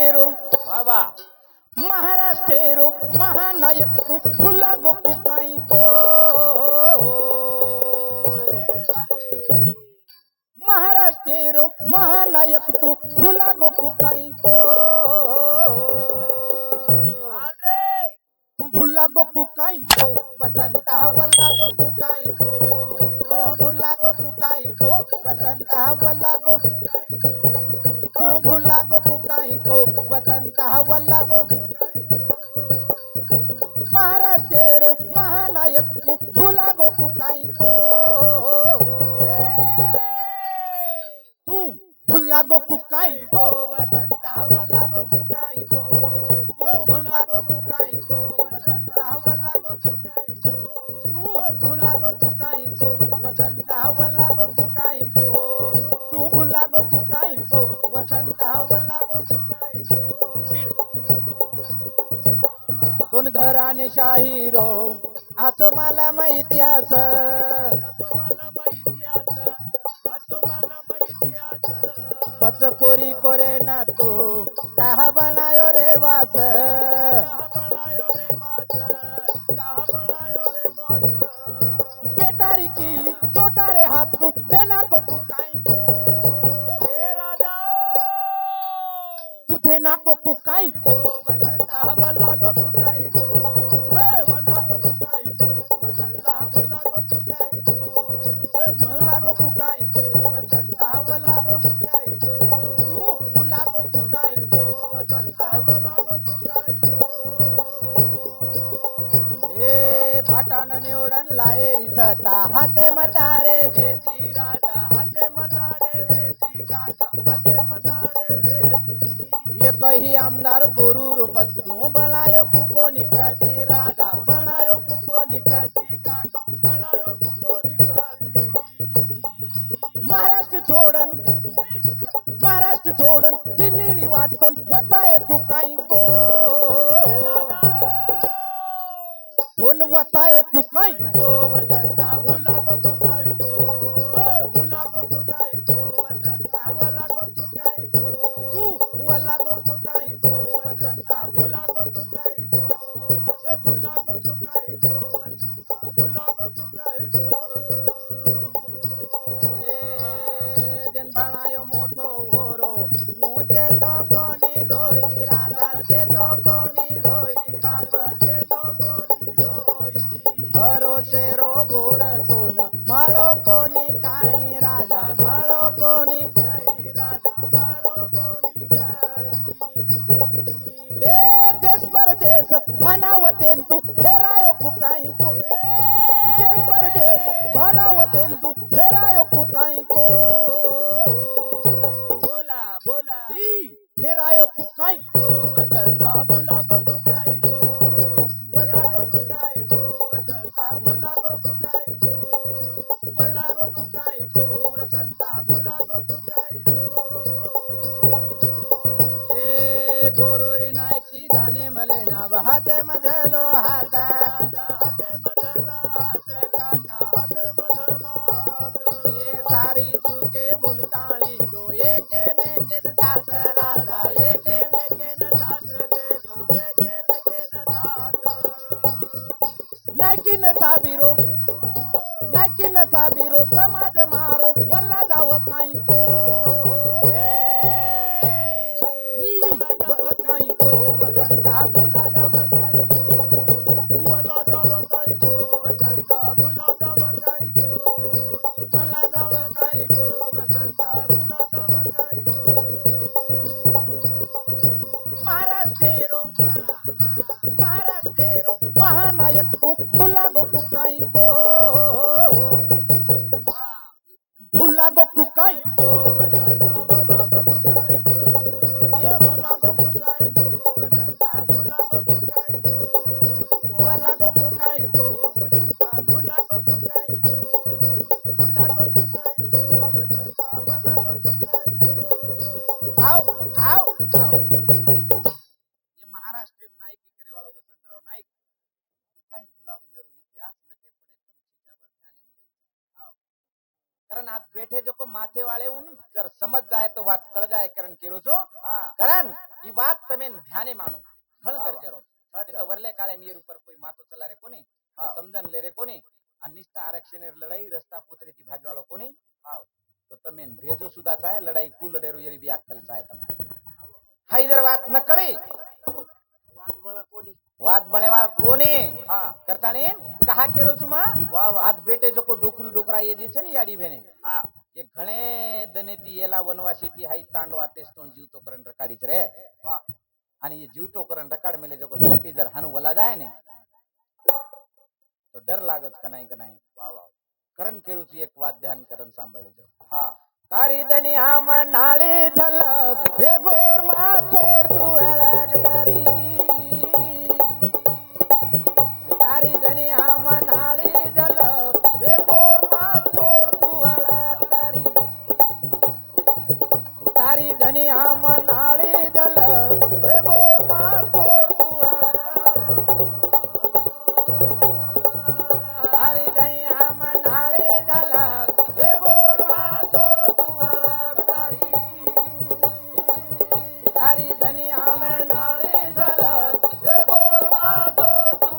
महाराष्ट्रेरो बाबा महाराष्ट्रेरो महानायक तू फुला गोकू काही को महाराष्ट्रेरो महानायक तू फुला गोकू काही को तू फुला गोकू काही को वसंत वल्ला गोकू काही को फुला गोकू काही को वसंत वल्ला गो तू भुला गोकू काही को वसंत वल्ला गो महाराष्ट्रेरो महानायक तू फुला गोकू काही को तू भुला गोकू काही को वसंत वल्ला गोकू काही को तू भुला गोकू काही को वसंत वल्ला गोकू काही को तू भुला गोकू काही को वसंत वल्ला गोकू काही को तू भुला गोकू काही को वसंत वल्ला गोकू काही को दोन घराने शाहीरो आसो मला इतिहास पचकोरी कोरे ना तू कहा बनायो रे वास बेटारी किली छोटारे हाथ तू देना को कुकाई को तुझे ना को कुकाई को वसंता वल्ला को कुकाई को वल्ला को कुकाई को वसंता वल्ला को कुकाई को वल्ला को कुकाई को वसंता वल्ला को कुकाई को वल्ला को कुकाई को वसंता वल्ला को कुकाई को ए भाटान निवडन लाये रिसता हाते मतारे भेदी राजा हाते मतारे भेदी काका हाते मतारे भेदी ये कही आमदार गोरूर बद्दू बनायो कुको निकती राजा बनायो कुको निकती काका बनायो कुको निकती महाराष्ट्र छोडन दिल्ली वाटून वताय कुकाई को दोन वताय कुकाई को वसंता भुला को कुकाई को भुला को कुकाई को वसंता वल्ला को कुकाई को तू वल्ला को कुकाई को वसंता भुला को कुकाई को भुला को कुकाई को वसंता भुला को कुकाई को जन बनायो मोठो होरो मुझे तो कोणी लोई राजा जे तो कोणी लोई बापा जे तो कोणी लोई भरोसे रो गोर सोन माळो कोणी काही राजा माळो कोणी काही राजा माळो कोणी काही ए देश परदेश भानावतेन तू फेरायो कुकाई को देश परदेश भानावतेन तू फेरायो कुकाई को बोला बोला फेरायो कुकाई को वसंता भुला को कुकाई को वल्ला को कुकाई को वसंता भुला को कुकाई को वल्ला को कुकाई को वसंता भुला को कुकाई को ए गोरुरी नायकी जाने मले ना हाते मधलो हाता हाते मधला हात काका हाते मधला हात ए सारी चुके भुलताळी दो एके मेकेन साथ राजा एके मेकेन साथ दे दो एके मेकेन साथ नायकीन साबिरो समाज मारो वल्ला जाव काही को वल्ला काही को वसंता भुला जाव काही को वल्ला जाव काही को वसंता भुला जाव काही को वल्ला जाव काही को वसंता भुला जाव काही को महाराष्ट्रेरो महानायक तू फुला गोकू काही को फुला गोकू काही को वसंता भुला गोकू काही को ए भुला गोकू काही को वसंता भुला गोकू काही को वल्ला गोकू काही को वसंता भुला गोकू काही को भुला गोकू काही को वसंता वल्ला गोकू काही को आओ ये महाराष्ट्र नायकी करे वाला वसंतराव नाईक कुकाई भुलाव येरो इतिहास लखे पड़े तुम चीजावर ध्यान में ले जाए आओ कारण आज बैठे जो को माथे वाले उन जर समझ जाए तो बात कळ जाए करण केरो जो हां कारण ही વાત તમે ધ્યાને માણો ઘણ વાહ, કરજે રહો સાચા. તો વરલે કાળે મીર ઉપર કોઈ માતો ચલા રે કોની હા. સમજણ લે રે કોની આ નિષ્ઠા આરક્ષણ લડાઈ રસ્તા પુત્રીથી ભાગવાળો કોની હા. તો તમે ભેજો સુધા થાય લડાઈ કુ લડેરો એરી બી અક્કલ થાય તમારે હાઈદર વાત ન કળી વાત મળે કોની? વાત બણેવાળ કોની હા. કરતાણી કહા કેરો છું માં વાહ વાહ. હાથ બેટે જો કો ડોકરી ડોકરા એ જે છે ને યાડી બેને હા. એ ઘણે દનેતી એલા વનવાસીથી હાઈ તાંડો આતેસ તો જીવતો કરન રકાડી જ રે વાહ. અને એ જીવતો કરન રકાડ મેલે જો કો ઘાટી જર હાનું વલા જાય ને તો ડર લાગત કનાઈ કનાઈ વાહ વાહ. કરણ કેરું છું એક વાત ધ્યાન કરન સાંભળી જો હા. તારી દનિયામાં નાળી ઝલક હે ગોરમાં છોડ તું અળક તારી દનિયામાં નાળી ઝલક હે ગોરમાં છોડ તું અળક તારી દનિયામાં નાળી ઝલક હે ગોરમાં છોડ તું અળક તારી દનિયામાં નાળી ઝલક હે ગોરમાં છોડ તું અળક તારી દનિયામાં નાળી ઝલક હે ગોરમાં છોડ તું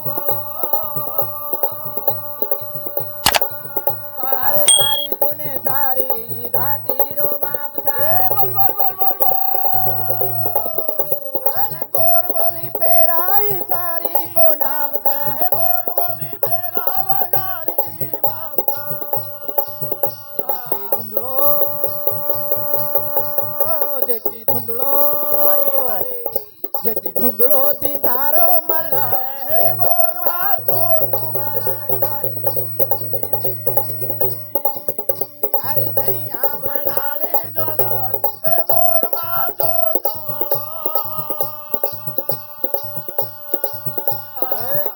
અરે તારી ગુને સારી ધાટી રો માપ થાય બોલ બોલ બોલ બોલ બોલ અને ગોર બોલી પેરાઈ સારી કો નામ કહે ગોર બોલી પેરાવા સારી માપ જેતી ધુંધળો જેતી ધુંધળો દી તારો મલ હે ગોર માં છોડ તું મારા તારી તારી દનિયા બનાળી ઝલક હે ગોર માં છોડ તું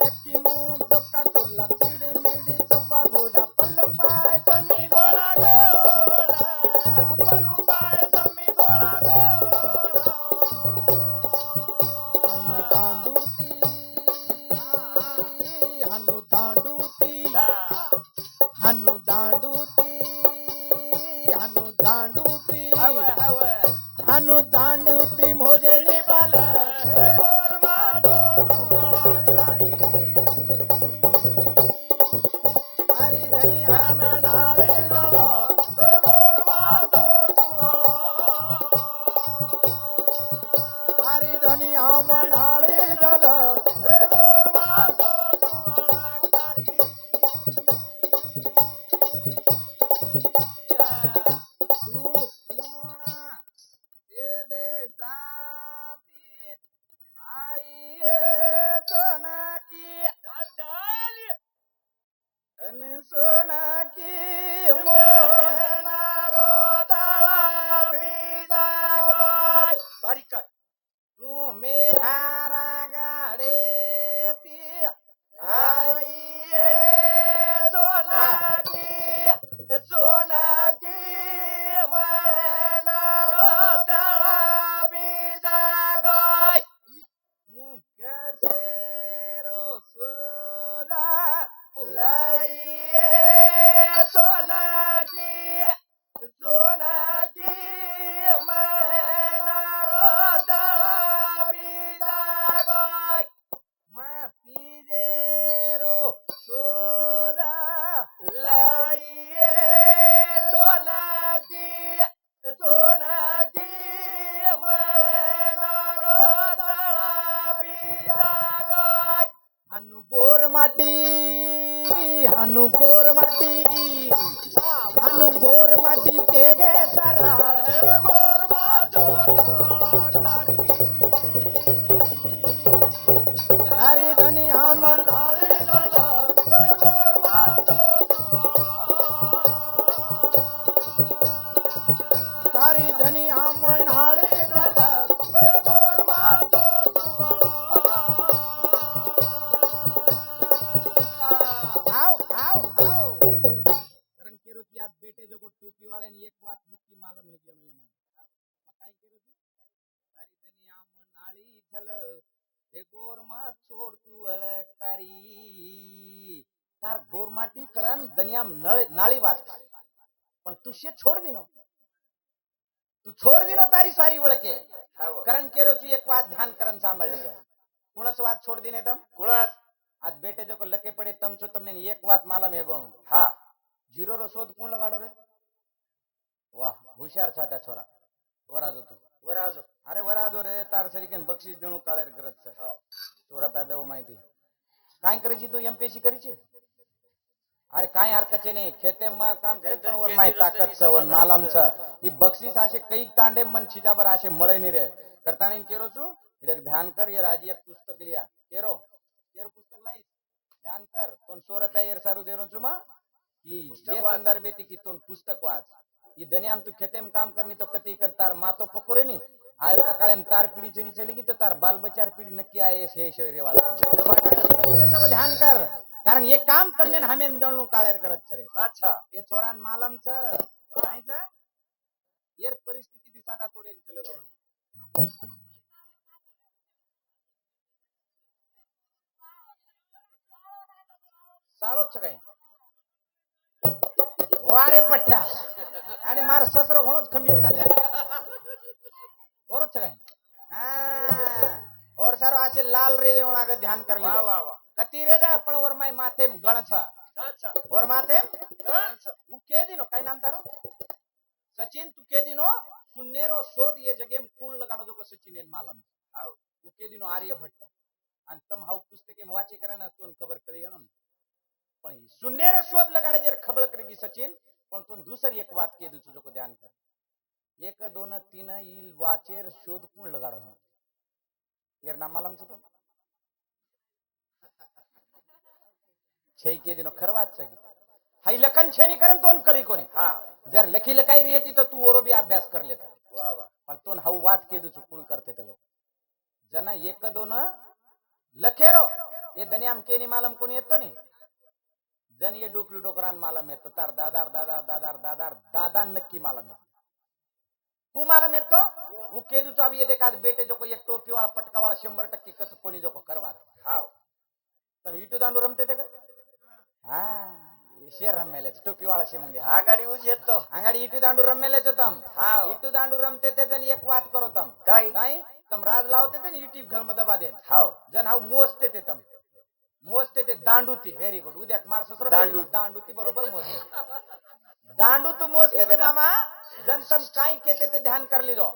એકી મું ડોકા ટોલા પીડી મીડી ચપ્પા ઘોડા પલ્લુ પાય સમી ગોળા ગોળા પલ્લુ પાય સમી ગોળા ગોળા હનુ દાંડુતી હનુ દાંડુતી હવે હવે. હનુ દાંડુતી મોજે ની બાલ હે ગોર માં છોડ તું અળક તારી દનિયા માં નાળી ઝલક હે ગોર માં છોડ તું અળક તારી દનિયા માં નાળી ઝલક હે ગોર માં છોડ તું અળક તારી તું પૂર્ણ તે દે સાથી આઈ એ સોના કી ચાલ ચાલ. અને સોના કી મોહનારો તાળા ભીજા ગોય બારી કાઢ. તું મે હારા ગાડે થી આઈ એ સોના કી મોહનારો તાળા ભીજા ગોય હું કેસેરો સોદા લઈએ સોનાજી મનારો દાબી દાગોય માતી જેરો સોદા લઈએ સોનાજી મનારો દાબી દાગોય હાનું ગોર માટી હાનું ગોર માટી હાનું ગોર માટી કે ગે સારા હે ગોર માં છોડ તારી દનિયા માં નાળી ઝલક હે ગોર માં છોડ તારી દનિયા માં નાળી ઝલક હે ગોર માં છોડ આવ આવ આવ કરણ કેરો કી આજ બેટે જો કો ટોપી વાળે ની એક વાત નક્કી માલમ હે ગયો એમાં મકાઈ કેરો છું તારી દનિયા માં નાળી ઝલક હે ગોર માં છોડ તું અળક તારી તાર ગોર માટી કરણ દનિયા નાળી વાત પણ તું શે છોડ દીનો તારી સારી વળકે हाव कारण केरो ची एक વાત ધ્યાન કરન સાંભળી લો કુણસ વાત છોડ દીને તમ कुणास આજ બેટે જો કો લકે પડે તમ છો તમને એક વાત માલમ હે ગણું हा જીરો રો શોધ કોણ લગાડો રે વાહ હોશિયાર છાટા છોરા વરાજો તું वराजो અરે વરાજો રે તાર સરીકેન બક્ષીસ દેણું કાળેર કરત છે हाव ચોરા પેદા માહિતી કાઈ કરી છી તું એમપીએસસી કરી છે अरे काय हरकत नाही खेतेमा काम करे पण वर माय ताकद छ वन मालाम छ ई बक्षीस आशे कई तांडे मन छिजाबर आशे मळे नहीं रे करताणी केरो छु इधर ध्यान कर ये राजी एक पुस्तक लिया केरो केरो पुस्तक लाई ध्यान कर तोन 100 रुपया येर सारू देरो छु मा की पुस्तक ये वाच. संदर्भ बेती की तोन पुस्तक वाच ई दनियाम तू खेतेम काम करनी तो कती कर तार मा तो पकोरे नी आयरा काळेम तार पीढ़ी चली चलेगी तो तार बाल बचार पीढ़ी नक्की आए हे शेरे वाला सब ध्यान कर कारण ये काम તમને હમે જણનું કાળેર કરત છે રે अच्छा એ છોરાન માલમ છે કાઈ છે યાર પરિસ્થિતિ થી સાટા તોડેન ચલ્યો ગણો સાળો છે કઈ વારે પઠ્યા અને માર સસરો ઘણો જ ખંભી છાડ્યા બોરો છે કઈ હા और सारो आसे लाल रे देवण आगे ध्यान कर वाह लीधो वाह वाह कती रे जा पण वर माय माथे गण छ अच्छा और माथे गण छ. उ के दिनो काय नाम तारो सचिन तू के दिनो सुनेरो शोध ये जगह में कूण लगाडो जो को सचिन एन मालम हाव उ के दिनो आर्यभट्ट आणि तम हाव पुस्तके में वाचे करे ना तोन खबर कळी हणो पण ही सुनेरो शोध लगाडे जर खबर करेगी सचिन पण तोन दुसरी एक बात के दु जो को ध्यान कर 1 2 3 इल वाचेर शोध कूण लगाडो यार नाम मालम छ तो छे के दिनो खरवात छ हाई लखन छेनी करन तोन कळी कोणी हा जर लखी लकाई रही थी तो तू ओरो भी अभ्यास कर लेता वाह वाह पण तोन हाऊ वात के दु चुकून करते तो जना 1 2 लखेरो ये दनियाम केनी मालम कोणी येतो नी जन ये डोकरी डोकरान मालम येतो तार दादार दादार दादार दादार दादा नक्की मालम येतो कु मालम येतो वो केदू तो अब ये देखा बेटे जो को ये टोपी वाला पटका वाला 100% कत कोणी जो को करवा हाव तुम इटू दांडू रमते थे का हाँ शेर रमेले टोपी वाला से मुंडे हा गाडी उज येतो अंगाडी इटू दांडू रमेले जो तम हाव इटू दांडू रमते थे जन एक बात करो तम काय ताई तम राज लावते थे नी इटी घर में दबा दे हाव जन हाउ मोजते थे तम मोजते थे दांडूती वेरी गुड उद्या मार ससरो दांडूती. दांडूती बरोबर मोजते दांडू तू मोजते थे मामा जन तम काई कहते थे ध्यान कर लीजो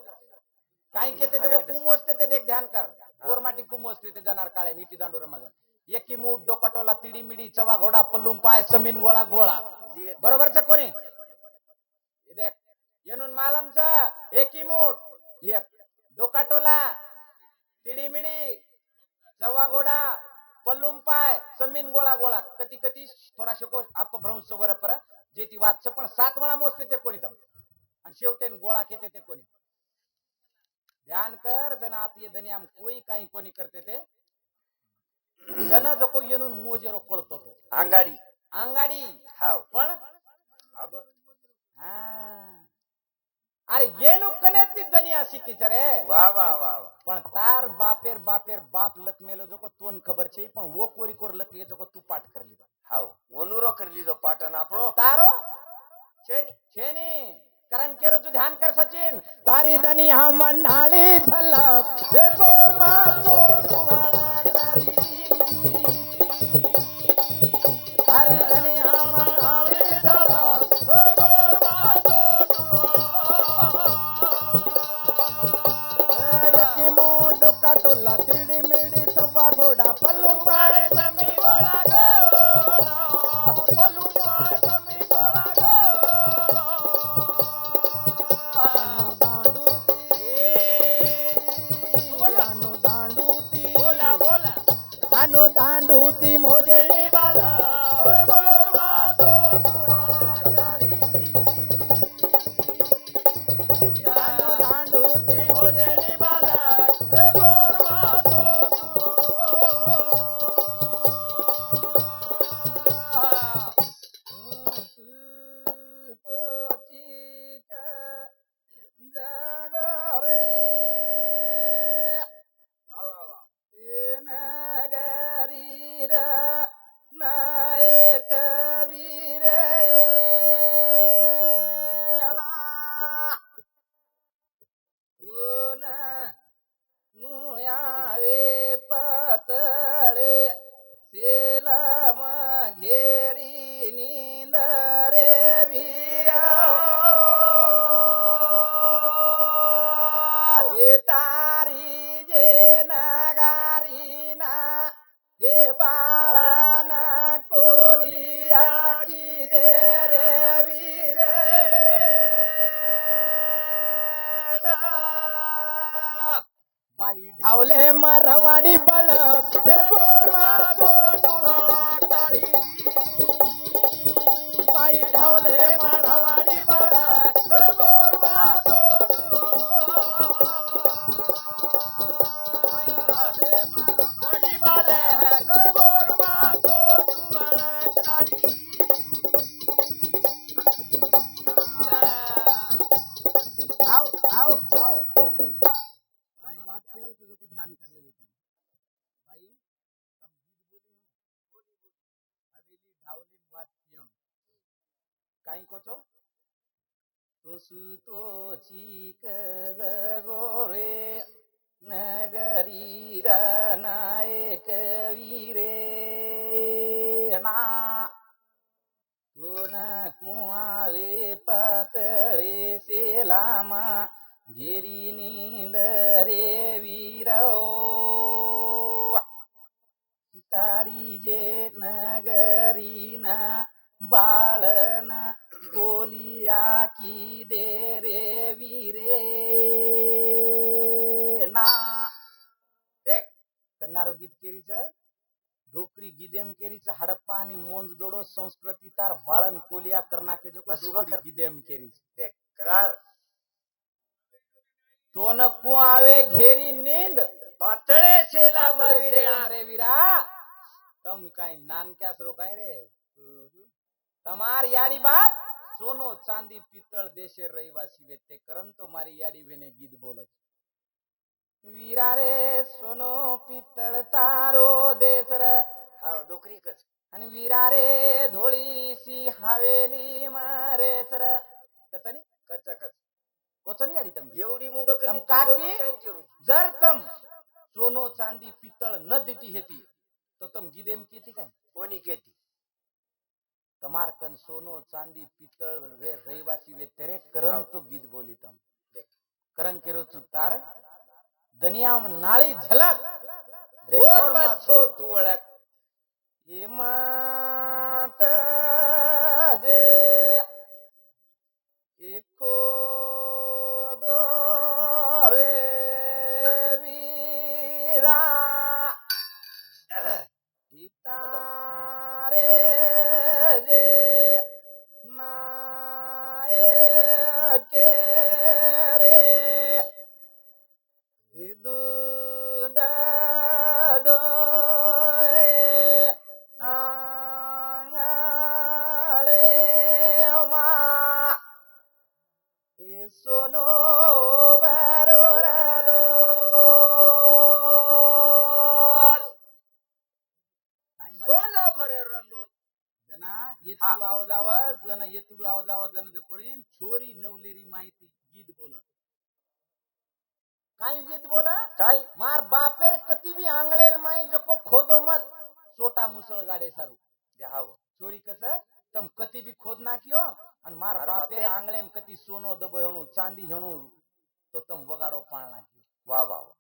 काई कहते थे वो कु मोजते थे देख ध्यान कर गोर माटी कु मोजते थे जनार काळे मिठी दांडू रमजन एकी मूठ डोकटोला तिडी मिडी चवा घोडा पल्लूम पाय समीन गोळा गोळा बरोबर छ कोणी ये देख येनून मालम छ एकी मूठ एक डोकाटोला तिडी मिडी चवा घोडा पल्लूम पाय समीन गोळा गोळा कती कती थोडा शको अपभ्रंश वर पर जेती वाच छ पण 7 वेळा मोजते ते कोणी तम आणि शेवटेन गोळा केते ते कोणी ध्यान कर जन आत ये दनियाम कोई काही कोणी करते ते जन जो को येनून मोजेरो कळतो तो अंगाडी अंगाडी हाव पण हा अरे येनू कनेती दनिया शिकी रे वाह वाह वाह वाह पण तार बापेर बापेर बाप लकमेलो जो को तोन खबर छे पण वो कोरी कोर लके जो को तू पाठ कर लीधो हाव वनुरो कर लीधो पाटण આપણો तारो छेनी छेनी कारण केरो तू ध्यान कर सचिन तारी दनी हम नाली झलक हे जोर मा जोर तुम्हारा करी तारी दनी हम नाली झलक हे जोर मा जोर तुम्हारा यकी मोड काटोला तिडी मिडी सवा घोडा पल्लू पाय समी गोळा गोळा पल्लू पाय समी गोळा दांडूती मोजेनी बाला गोरवा तो दांडूती मोजेनी बाला गोरवा तो नायक આવે પતળે સેલમ ઘેરી નીંદરે વીરા એ તારી જે નગારી ના એ બાળાના કોલિયા કીધે રે વીરે ભાઈ ઢાવલે મારવાડી બળ હે બોરવા છોડવા તારી ભાઈ ઢાવલે મારવાડી બળ હે બોરવા આવ આવ આવ भाई बात करो तो देखो ध्यान कर लेજો તમે ભાઈ તમ ગીત બોલી હવેલી ઢાવલી વાત કીણો કાઈ કો છો તું સુતો ચીક જગોરે નગરી નાયક વીરે ના તું કુઆવે પતળે સેલામાં ઘેરી નીંદરે વીરો તારી જે નગરીના બાળન કોલિયા કીધે રે વીરે ના દેખ તનારો ગીત કેરી છે ડોકરી ગીદેમ કેરી છે હડપ્પાની મોંજ દોડો સંસ્કૃતિ તાર બાળન કોલિયા કર નાખે જો ડોકરી ગીદેમ કેરી છે દેખ કરાર તો ન કુ આવે ઘેરી નીંદ પાતળે સેલામાં વીરેણા રે વીરા તમ કાઈ નાન ક્યાસ રોકાય રે તમાર યાડી બાપ સોનો ચાંદી પિત્તળ દેશે રહીવાસી વેતે કરન તો મારી યાડી વેને ગીત બોલત વીરા રે સોનો પિત્તળ તારો દેશ રે હા ડોકરી કચ અને વીરા રે ધોળી સી હાવેલી મારે સર કતની કચ કચ કોચની યાડી તમ એવડી મુંડો કરી તમ કાકી જર તમ સોનો ચાંદી પિત્તળ ન દીટી હતી તો તમ ગીત એમ કીધી કાઈ કોની કેતી તમાર કન સોનો ચાંદી પિત્તળ રે રહીવાસી વે તેરે કરન તો ગીત બોલી તમ દેખ કરન કેરો છું તાર દનિયામાં નાળી ઝલક ગોર માં છોડ તું વળક એમાં ત જે એકો દોરે વીરા તારે જે નાયકે રે દૂધ દોય આંગળે માં એ સોનો બરોરાલો સોનો ભરેલો લોટ जना येतुडू आवाज आवाज जना येतुडू आवाज आवाज जना जकोळीन छोरी नवलेरी माहिती गीत बोल काई गीत बोल કાઈ मार बापे कती भी आंगळेर माई जको खोदो मत छोटा मुसळ गाडे सारू દેહાવો छोरी कस तम कती भी खोद नाख्यो अन मार मार बापे बापे आंगळेम कती सोनो दबो हेणु चांदी हेणु तो तम वगाडो पाळ नाख्यो વાહ વાહ વાહ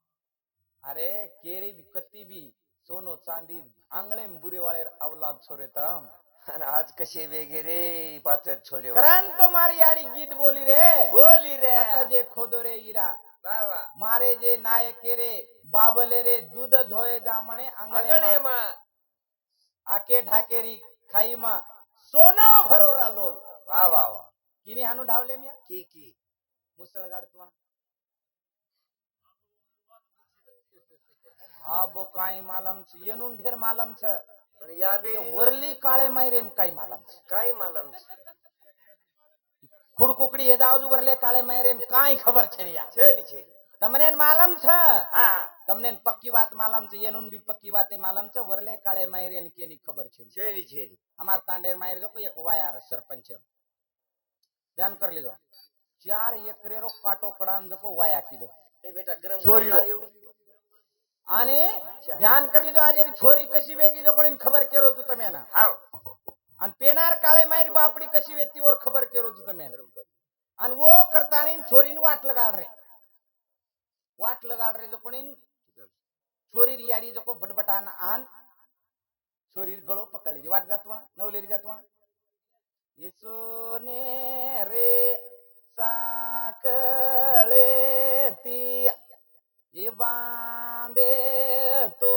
अरे केरी भी कती भी सोनो चांदी आंगळेम बुरे वाळे अवलाद छोरे तम અને આજ કશે વેગે રે પાછળ છોલ્યો करन तो मारी आड़ी गीत बोली रे બોલી રે मत जे खोदो रे ईरा વાહ વાહ मारे जे नायके रे बाबले रे दूध धोए जामणे आंगणे આંગળેમાં आके ढाकेरी खाई मा सोनो भरोरा लोल વાહ વાહ વાહ किनी हानु ढावले मिया की मुसळ गाडतवा हा बो काय मालम छ येनुन ढेर मालम छ પણ યા બે वरली काळे मायरेन काय मालम छ કાઈ માલમ खुड कुकड़ी हे जावजू वरले काळे मायरेन काय खबर छ रिया છે ની છે तमने मालम छ હા तमने पक्की बात मालम छ येनुन भी पक्की बाते मालम छ वरले काळे मायरेन केनी खबर छ છે ની हमार तांडेर मायर जो एक वायार सरपंच ध्यान कर लीजो 4 एकरे रो काटो कडान जो वाया कीधो એ બેટા ગરમ છોરી રો. એવડું અને ધ્યાન કરી લીધું આજે છોરી કશી વેગી જો કોની ખબર કેરો છું તમે ના હાવ અને પેનાર કાળે મારી બાપડી કશી વેતી ઓર ખબર કેરો છું તમે અને વો કરતાણી છોરીને વાટ લગાડ રે જો કોની છોરી રિયાડી જો કો બટબટાન આન છોરી ગળો પકડી લીધી વાટ જાતવા નવલેરી જાતવા ઈસુને રે સાકળેતી એ બાંધે તો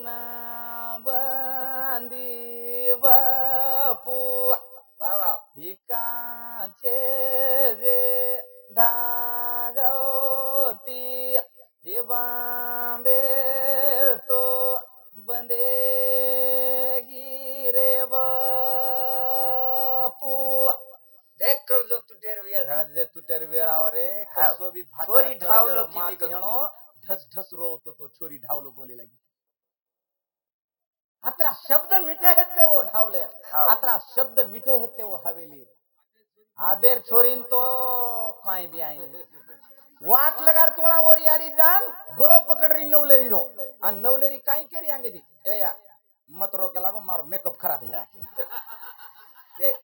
ના બાંધી બાપુ વાહ વાહ ઈ કાચે રે ધાગવતી એ બાંધે તો બંધેગી રે બાપુ દેખ કરજો તુટેર વેળ જે તુટેર વેળાવ રે હાવ. કસો બી ભાટા છોરી ઢાવલો કળેલો માં કીધી કેણો ઢસ ઢસ રોવતો તો છોરી ઢાવલો બોલી લાગી આતરા શબ્દ મીઠે હે તેવો ઢાવલે હાવ. આતરા શબ્દ મીઠે હે તેવો હવેલી આબેર છોરીન તો કાઈ બી આઈ નહીં વાટ લગાડ તોળા ઓરી આડી જાન ગળો પકડરી નવલેરી નો આ નવલેરી કાઈ કરી આંગેથી એ યા મત રોકે લાગો મારો મેકઅપ ખરાબ હે રાખે દેખ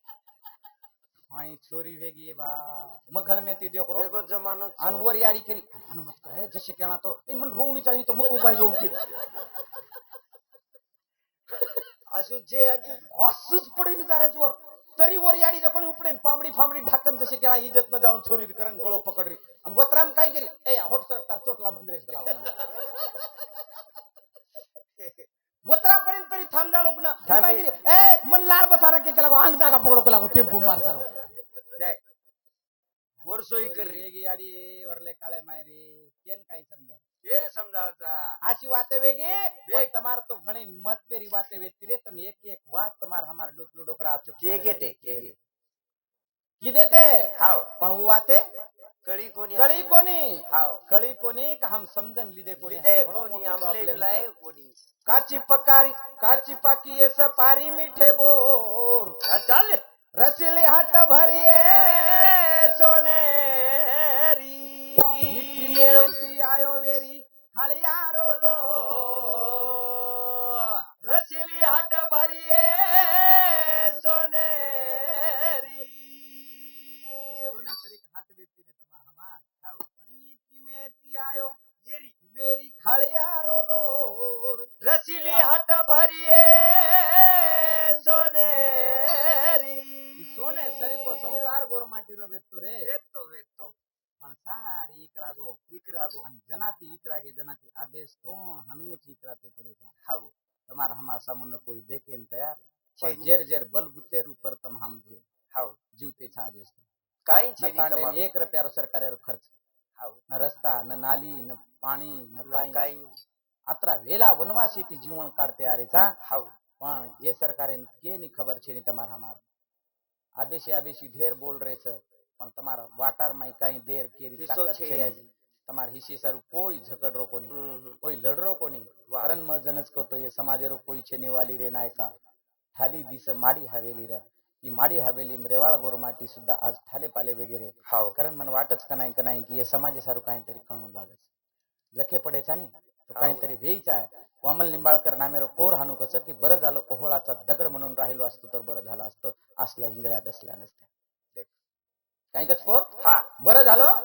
હાઈ છોરી વેગી બા મઘળ મેતી દ્યો કરો ભેગો જમાનો જ આન છે. ઓરી આડી કરી આનું મત કરે જશે કેણા તો એ મન રોવણી ચાલી તો મકુ કાઈ રોવ કે આ શું છે આજે અસુજ પડીને તારે ચોર તરી ઓરી આડી તો કોણી ઉપડે પામડી ફામડી ઢાકન જશે કેણા ઇજ્જત ન જાણું છોરી કરન ગળો પકડરી અને વતરામ કાઈ કરી એ યા હોટ સરક તાર ચોટલા બંધરેશ ગલાવ વતરા પરીન તરી થામ જાણું કે ના કાઈ કરી એ મન લાર બસારા કે લાગો આંગ જાગા પકડો કે લાગો ટેમ્પો માર સારો દેખ વર્ષો ઈ કરી વેગી આડી વરલે કાળે મારી કેન કાઈ સમજાવ કે સમજાવતા આશી વાતે વેગી પણ તમાર તો ઘણી મતપેરી વાતે વેચતી રે તમે એક એક વાત તમાર હમાર ડોકલો ડોકરા આપજો કે તે કીધે તે હાવ પણ હું વાતે કળી કોની કળી હાવ કોની કે હમ સમજન લીધે કોની લીધે ઘણો કોની મોટો આમલે problem બલાય છે. કોની કાચી પાકી એ સપારી મીઠે બોર હા ચાલ રસીલી હાટ ભરીએ સોનેરી મીઠી મેવતી આયો વેરી ખાળિયારો લો રસીલી હાટ ભરીએ સોનેરી સોને તરીકે હાટ વેચી રે તમાર હમાર પણ ઈ કિમેતી આયો વેરી ખાળિયારો લો રસીલી હાટ ભરીએ સોનેરી સોને સરીકો સંસાર ગોર માટીરો વેચતો રે વેચતો પણ સારી ઈકરાગો દીકરાગો અને જનાતી ઈકરાગે જનાતી આ બે સ્તોણ હનુચ ઈકરાતે પડે કા હાવ તમાર હમાર સામુને કોઈ દેખે ને તૈયાર છે પણ જેર જેર બલબુતેર ઉપર તમ હમ જે હાવ જીવતે છાજે કાઈ છે ન નહીં તાંડે તમારું. ને 1 રૂપિયાનો સરકારેરો ખર્ચ હાવ ન રસ્તા ન નાલી ન પાણી ન કાઈ કાઈ આતરા વેલા વનવાસીથી જીવન કાઢતે આરે જા હાવ પણ એ સરકારે કે ની ખબર છે ની તમાર હમાર આબેસી ઢેર બોલ રહે છે પણ તમારા વાટારમાં કાઈ દેર કેરી હિસ્સો તાકાત છે છે નહીં. આજે. તમાર હિસ્સે સારું કોઈ ઝઘડરો કોની હમ. કોઈ લડરો કોની વાહ. કરણ મ જનજ કો તો એ સમાજેરો કોઈ છે નિવાલી રે નાયકા ઠાલી દિસ માડી હવેલી ર ઈ માડી હવેલી રેવાળ ગોર માટી સુદ્धा आज ઠાલે પાલે વગેરે હાવ કરણ મને વાટ જ કનાઈ કે એ સમાજે સારું કાઈ તરી કણું લાગે છે લખે પડે છે ને તો કાઈ तरी वेचाय वामन लिंबाळकर नामेरो कोर हानू कसं की बरं झालं ओहोळाचा दगड म्हणून राहिलो असतो तर बरं झालं असतं असल्या इंगळ्या दसल्या नसत्या काय कच कोर हा बरं झालं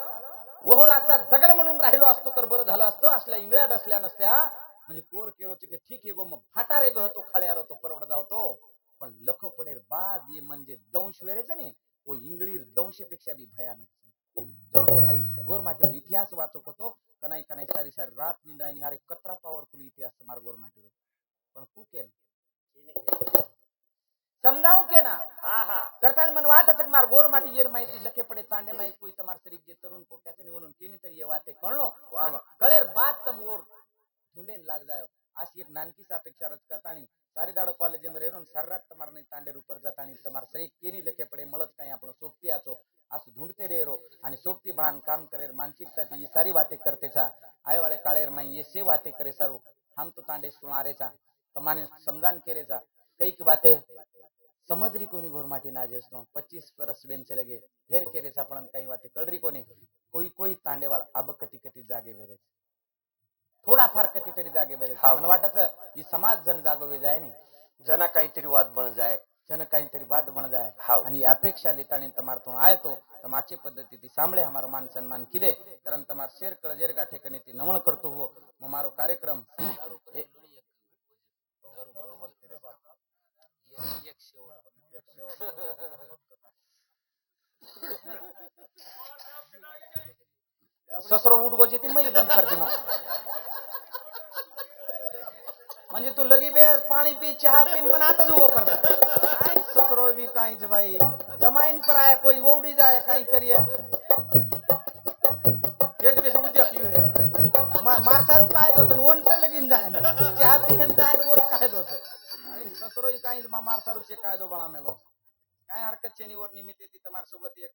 ओहोळाचा दगड म्हणून राहिलो असतो तर बरं झालं असतं असल्या इंगळ्या डसल्या नसत्या म्हणजे कोर केळोचे की ठीक आहे गो मग फाटारे गो तो खाळ्यारो तो परवड जावतो पण लखो पडेर बाद ये म्हणजे दंश वेरेचं ने ओ इंगळीर दंशेपेक्षा बी भयानक हाई गोरमाटीवर इतिहास वाचक होतो कनाई कनाई सारी सारी रात निंदायनी अरे कतरा पॉवरफुल इतिहास मार गोरमाटीवर पण कू केन समजावू के ना हा हा करताना मन वाटच मार गोरमाटी येर माहिती लखे पडे तांडे माहिती कोई तमार सरीक जे तरुण पोट्याचे निवणून केनी तरी ये वाते कळनो वा वा कळेर बात तम ओर ढूंढेन लाग जायो अशी एक नानकी अपेक्षा रच करतानी सारी दाडो कॉलेज में रेरोन सर्रात तमार ने तांडेर ऊपर जातानी तमार सरीक केनी लखे पडे मळत काही आपण सोबती आचो असं ढूंढते रेरो आणि सोबती बळान काम करेर मानसिकता ती सारी बातें करते छा आय वाले काळेर माई ये से बातें करे सारू हम तो तांडे सुनारे छा तमाने समजान करे छा कई बातें समजरी कोनी गोरमाटी ना जेसनो 25 वर्ष बेन चले गए ढेर केरे छा पण कई बातें कळरी कोनी कोई कोई तांडेवाळ अब कती कती जागे वेरे थोडाफार कितीतरी जागे बरे हा. मला वाटायचं ही समाज जन जागोवे जाय नाही जना काहीतरी वाद बन जाय जन काहीतरी बात बन जाय हाव. आणि अपेक्षा लिताणी तमार तो आए तो तमाची पद्धति ती सांभळे हमारो मान सम्मान किदे कारण तमार शेर कळजेर गाठे कने ती नवण करतो हो मारो कार्यक्रम ससरो उठ गो ती मई बंद कर दिनो म्हणजे तू लगी बेस पाणी पी चहा पीन पण आताच उभो करता काय ससरो बी काहीच भाई जमाईन पर आया कोई ओवडी जाए काही करिए गेट बेस उद्या की मारसारू काय दोच वंट लगीन जाय चहा पीन जाय वर काय दोच आणि ससरो काही मारसारू चे काय दो बणा मेलो काय हरकत छे नी वर निमित्ते ती तमार सोबत एक